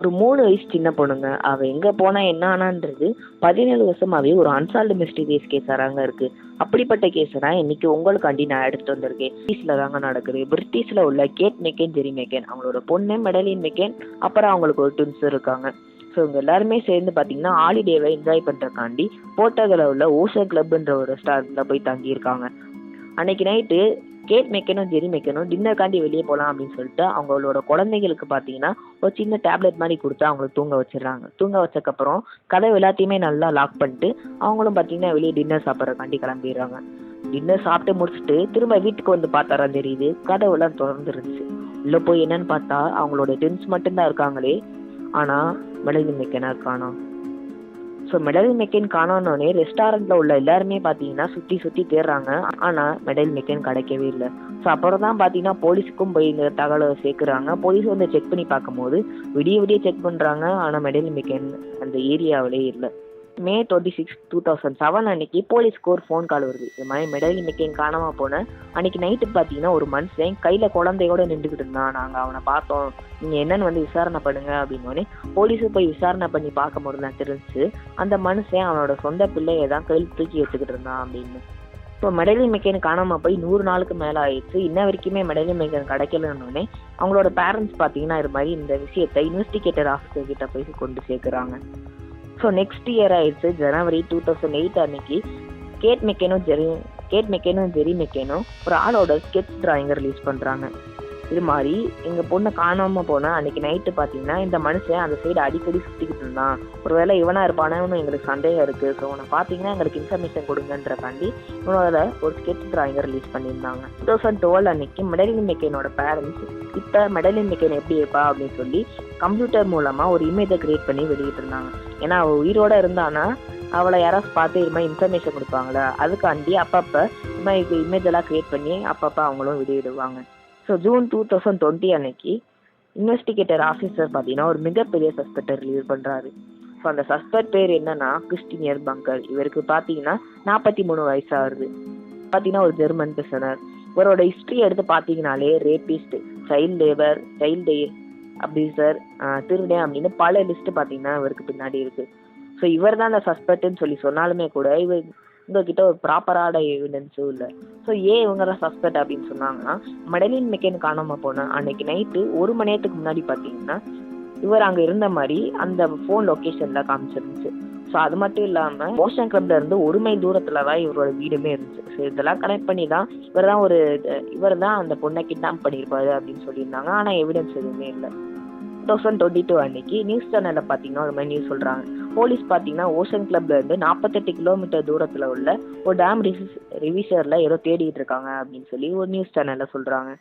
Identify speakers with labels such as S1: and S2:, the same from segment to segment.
S1: ஒரு 3 வயசு சின்ன பொண்ணுங்க. அவ எங்க போனா என்ன ஆனான்றது 17 வருஷமாவே ஒரு அன்சால்வ்டு மிஸ்டீரியஸ் கேஸா தாங்க இருக்கு. அப்படிப்பட்ட கேஸ தான் இன்னைக்கு உங்களுக்காண்டி நான் எடுத்துட்டு வந்திருக்கேன். பிரிட்டிஷ்ல தாங்க நடக்குது. பிரிட்டிஷ்ல உள்ள கேட் மெக்கன், ஜெரி மெக்கன் அவங்களோட பொண்ணு மெடலின் மெக்கன், அப்புறம் அவங்களுக்கு ஒரு ட்வின்ஸ் இருக்காங்க. ஸோ இவங்க எல்லாருமே சேர்ந்து பார்த்தீங்கன்னா ஹாலிடேவை என்ஜாய் பண்ணுறக்காண்டி போர்ட்டகல்ல உள்ள ஓஷன் கிளப்ன்ற ஒரு ரெஸ்டாரண்ட்ல போய் தங்கியிருக்காங்க. அன்னைக்கு நைட்டு கேட் மெக்கனும் ஜெரி மெக்கனும் டின்னருக்காண்டி வெளியே போகலாம் அப்படின்னு சொல்லிட்டு அவங்களோட குழந்தைங்களுக்கு பார்த்தீங்கன்னா ஒரு சின்ன டேப்லெட் மாதிரி கொடுத்து அவங்கள தூங்க வச்சிடுறாங்க. தூங்க வச்சக்கப்புறம் கதவு எல்லாத்தையுமே நல்லா லாக் பண்ணிட்டு அவங்களும் பார்த்தீங்கன்னா வெளியே டின்னர் சாப்பிட்றக்காண்டி கிளம்பிடுறாங்க. டின்னர் சாப்பிட்டு முடிச்சுட்டு திரும்ப வீட்டுக்கு வந்து பார்த்தாரா தெரியுது கதவுலாம் திறந்துருந்துச்சு. உள்ளே போய் என்னன்னு பார்த்தா அவங்களோட ட்வின்ஸ் மட்டும்தான் இருக்காங்களே. ஆனால் மெடலின் மெக்கனை காணோம். ஸோ மெடலின் மெக்கன் காணோன்னே ரெஸ்டாரண்ட்ல உள்ள எல்லாருமே பார்த்தீங்கன்னா சுற்றி சுற்றி தேடுறாங்க. ஆனால் மெடலின் மெக்கன் கிடைக்கவே இல்லை. ஸோ அப்புறம் தான் பார்த்தீங்கன்னா போலீஸுக்கும் போய் இந்த தகவலை சேர்க்குறாங்க. போலீஸ் வந்து செக் பண்ணி பார்க்கும்போது விடிய விடிய செக் பண்ணுறாங்க. ஆனால் மெடலின் மெக்கன் அந்த ஏரியாவிலே இல்லை. மே 26, 2007 அன்னைக்கு போலீஸ்க்கு ஒரு ஃபோன் கால் வருது. இது மாதிரி மெடலின் மெக்கன் காணாமல் போனேன். அன்னைக்கு நைட்டு பார்த்தீங்கன்னா ஒரு மனுஷன் கையில் குழந்தையோட நின்றுக்கிட்டு இருந்தான். நாங்கள் அவனை பார்த்தோம், நீங்கள் என்னன்னு வந்து விசாரணை பண்ணுங்க அப்படின்னோடனே போலீஸு போய் விசாரணை பண்ணி பார்க்கும்போது தான் தெரிஞ்சுச்சு அந்த மனுஷன் அவனோட சொந்த பிள்ளையை தான் கையில் தூக்கி வச்சுக்கிட்டு இருந்தான் அப்படின்னு. இப்போ மெடலின் மெக்கன் காணாமல் போய் 100 நாளுக்கு மேலே ஆயிடுச்சு. இன்ன வரைக்குமே மெடலின் மெக்கன் கிடைக்கலன்னொடனே அவங்களோட பேரண்ட்ஸ் பார்த்தீங்கன்னா இது மாதிரி இந்த விஷயத்தை இன்வெஸ்டிகேட்டர் ஆஃபீஸர் கிட்ட போய் கொண்டு சேர்க்குறாங்க. ஸோ நெக்ஸ்ட் இயர் ஆயிடுச்சு. ஜனவரி 2008 அன்னைக்கு கேட் மெக்கனும் ஜெரி மெக்கனும் ஒரு ஆளோட ஸ்கெட்ச் டிராயிங்கை ரிலீஸ் பண்ணுறாங்க. இது மாதிரி எங்கள் பொண்ணை காணாமல் போனால் அன்னைக்கு நைட்டு பார்த்தீங்கன்னா இந்த மனுஷன் அந்த சைடு அடிக்கடி சுற்றிக்கிட்டு இருந்தான். ஒரு வேளை இவனாக இருப்பானு எங்களுக்கு சந்தேகம் இருக்குது. ஸோ உன்னை பார்த்தீங்கன்னா எங்களுக்கு இன்ஃபர்மேஷன் கொடுங்கன்றக்காண்டி இவனோட ஒரு ஸ்கெட்ச் டிராயிங்கை ரிலீஸ் பண்ணியிருந்தாங்க. 2012 அன்னைக்கு மெடலின் மெக்கனோட பேரண்ட்ஸ் இப்போ மெடலின் மெக்கன் எப்படி இருப்பா அப்படின்னு சொல்லி கம்ப்யூட்டர் மூலமாக ஒரு இமேஜை கிரியேட் பண்ணி வெளியிட்டு இருந்தாங்க. ஏன்னா அவள் உயிரோட இருந்தானா அவளை யாராவது பார்த்து இது மாதிரி இன்ஃபர்மேஷன் கொடுப்பாங்களா, அதுக்காண்டி அப்பப்போ இது மாதிரி இமேஜ் எல்லாம் கிரியேட் பண்ணி அப்பப்போ அவங்களும் வெளியிடுவாங்க. ஸோ ஜூன் 2020 அன்னைக்கு இன்வெஸ்டிகேட்டர் ஆஃபீஸர் பார்த்தீங்கன்னா ஒரு மிகப்பெரிய சஸ்பெக்டை ரிலீவ் பண்ணுறாரு. ஸோ அந்த சஸ்பெக்ட் பேர் என்னன்னா கிறிஸ்டினியர் பங்கர். இவருக்கு பார்த்தீங்கன்னா 43 வயசாகுது. பார்த்தீங்கன்னா ஒரு ஜெர்மன் பிரிசனர். இவரோட ஹிஸ்ட்ரி எடுத்து பார்த்தீங்கனாலே rapist, child labour, child abuser, திருடன் அப்படின்னு பல லிஸ்ட் பார்த்தீங்கன்னா இவருக்கு பின்னாடி இருக்கு. ஸோ இவர் தான் அந்த சஸ்பெக்ட்னு சொல்லி சொன்னாலுமே கூட இவர் உங்ககிட்ட ஒரு ப்ராப்பரான எவிடன்ஸும் இல்லை. ஸோ ஏன் இவங்க தான் சஸ்பெக்ட் அப்படின்னு சொன்னாங்கன்னா மெடலின் மெக்கன் காணாமல் போன அன்னைக்கு நைட்டு 1 மணி நேரத்துக்கு முன்னாடி பார்த்தீங்கன்னா இவர் அங்கே இருந்த மாதிரி அந்த ஃபோன் லொக்கேஷனில் காமிச்சிருந்துச்சு. ஸோ அது மட்டும் இல்லாமல் ஓஷன் கிளப்ல இருந்து 1 மைல் தூரத்தில் தான் இவரோட வீடுமே இருந்துச்சு. ஸோ இதெல்லாம் கனெக்ட் பண்ணி தான் இவர் தான் அந்த பொண்ணை கிட்னாப் பண்ணியிருப்பாரு அப்படின்னு சொல்லியிருந்தாங்க. ஆனால் எவிடன்ஸ் எதுவுமே இல்லை. 2022 அன்னைக்கு நியூஸ் சேனலில் பார்த்தீங்கன்னா ஒரு மாதிரி நியூஸ் சொல்கிறாங்க. போலீஸ் பார்த்தீங்கன்னா ஓஷன் கிளப்ல இருந்து 48 கிலோமீட்டர் தூரத்தில் உள்ள ஒரு டேம் ரிவிஷரில் ஏதோ தேடிட்டு இருக்காங்க அப்படின்னு சொல்லி ஒரு நியூஸ் சேனலில் சொல்கிறாங்க.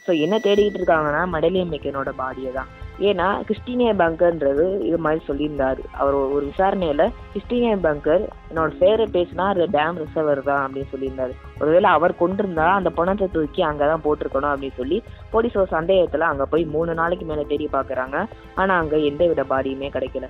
S1: ஸோ என்ன தேடிக்கிட்டு இருக்காங்கன்னா மெடலின் மெக்கனோட பாடியை தான். ஏன்னா கிறிஸ்டினியர் பங்கர்ன்றது இது மாதிரி சொல்லியிருந்தாரு. அவர் ஒரு விசாரணையில் கிறிஸ்டினியர் பங்கர் என்னோட ஃபேவரட் பிளேஸ்னா அது டேம் ரிசர்வர் தான் அப்படின்னு சொல்லியிருந்தாரு. ஒருவேளை அவர் கொண்டிருந்தா அந்த பணத்தை தூக்கி அங்கே தான் போட்டிருக்கணும் அப்படின்னு சொல்லி போலீஸ் ஒரு சந்தேகத்தில் அங்கே போய் 3 நாளைக்கு மேலே தேடி பார்க்குறாங்க. ஆனால் அங்கே எந்த வித பாடியுமே கிடைக்கல.